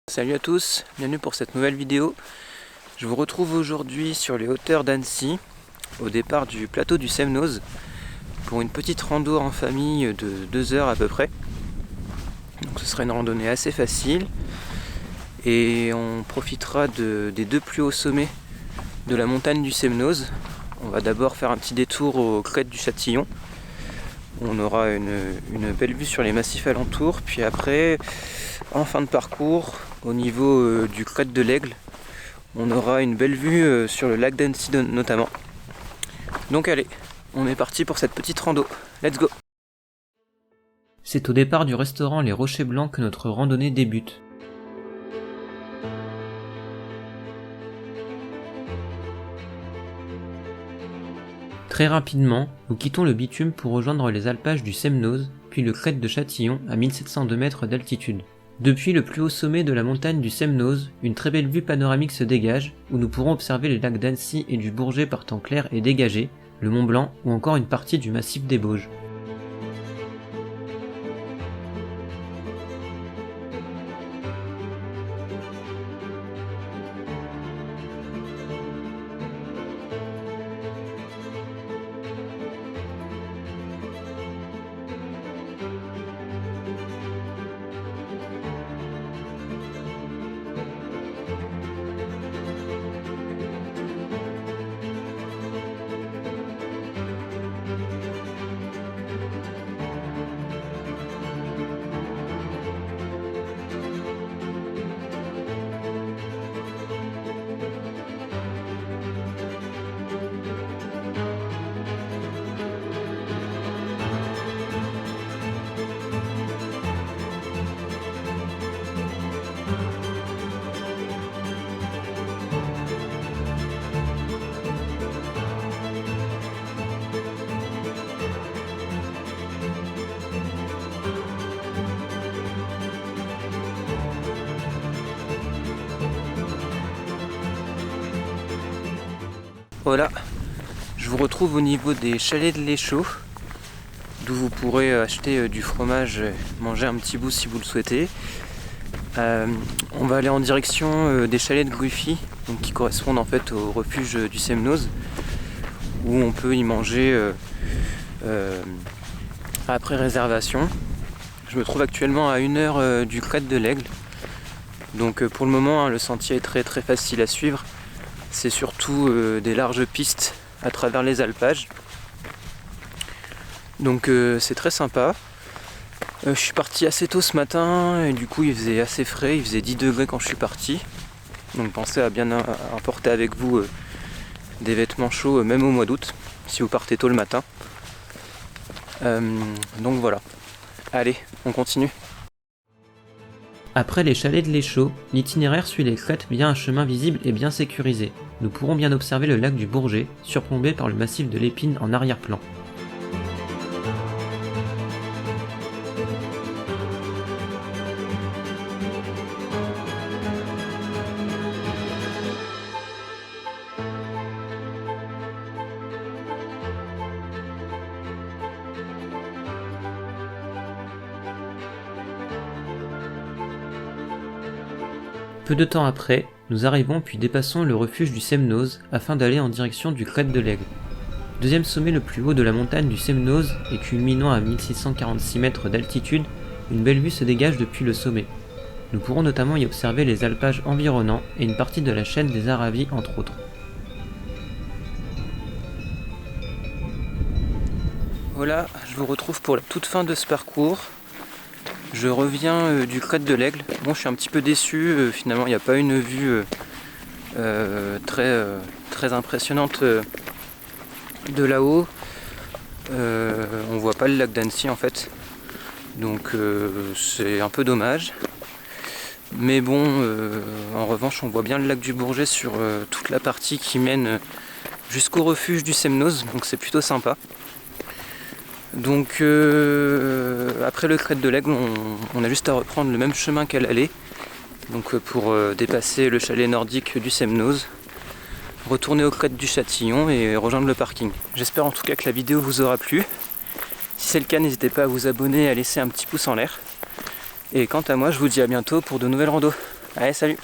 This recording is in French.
Salut à tous, bienvenue pour cette nouvelle vidéo. Je vous retrouve aujourd'hui sur les hauteurs d'Annecy, au départ du plateau du Semnoz, pour une petite rando en famille de 2 heures à peu près. Donc ce sera une randonnée assez facile et on profitera des deux plus hauts sommets de la montagne du Semnoz. On va d'abord faire un petit détour aux crêtes du Châtillon. On aura une belle vue sur les massifs alentours, puis après, en fin de parcours, au niveau du crête de l'Aigle, on aura une belle vue sur le lac d'Annecy notamment. Donc allez, on est parti pour cette petite rando. Let's go! C'est au départ du restaurant Les Rochers Blancs que notre randonnée débute. Très rapidement, nous quittons le bitume pour rejoindre les alpages du Semnoz, puis le crête de Châtillon à 1702 mètres d'altitude. Depuis le plus haut sommet de la montagne du Semnoz, une très belle vue panoramique se dégage, où nous pourrons observer les lacs d'Annecy et du Bourget par temps clair et dégagé, le Mont Blanc ou encore une partie du massif des Bauges. Voilà, je vous retrouve au niveau des chalets de l'Échaud, d'où vous pourrez acheter du fromage, manger un petit bout si vous le souhaitez. On va aller en direction des chalets de Gruffy, donc qui correspondent en fait au refuge du Semnoz, où on peut y manger après réservation. Je me trouve actuellement à 1 heure du crête de l'Aigle, donc pour le moment le sentier est très très facile à suivre. C'est surtout des larges pistes à travers les alpages. Donc c'est très sympa. Je suis parti assez tôt ce matin et du coup il faisait assez frais, il faisait 10 degrés quand je suis parti. Donc pensez à bien emporter avec vous des vêtements chauds même au mois d'août si vous partez tôt le matin. Donc voilà. Allez, on continue. Après les chalets de l'Échaud, l'itinéraire suit les crêtes via un chemin visible et bien sécurisé. Nous pourrons bien observer le lac du Bourget, surplombé par le massif de l'Épine en arrière-plan. Peu de temps après, nous arrivons puis dépassons le refuge du Semnoz afin d'aller en direction du crête de l'Aigle. Deuxième sommet le plus haut de la montagne du Semnoz et culminant à 1646 mètres d'altitude, une belle vue se dégage depuis le sommet. Nous pourrons notamment y observer les alpages environnants et une partie de la chaîne des Aravis entre autres. Voilà, je vous retrouve pour la toute fin de ce parcours. Je reviens du crête de l'Aigle. Bon, je suis un petit peu déçu, finalement il n'y a pas une vue très impressionnante de là-haut. On voit pas le lac d'Annecy en fait, donc c'est un peu dommage. Mais bon, en revanche on voit bien le lac du Bourget sur toute la partie qui mène jusqu'au refuge du Semnoz, donc c'est plutôt sympa. Donc après le crête de l'Aigle, on a juste à reprendre le même chemin qu'à l'aller, donc pour dépasser le chalet nordique du Semnoz, retourner au crête du Châtillon et rejoindre le parking. J'espère en tout cas que la vidéo vous aura plu. Si c'est le cas, n'hésitez pas à vous abonner et à laisser un petit pouce en l'air. Et quant à moi, je vous dis à bientôt pour de nouvelles randos. Allez, salut!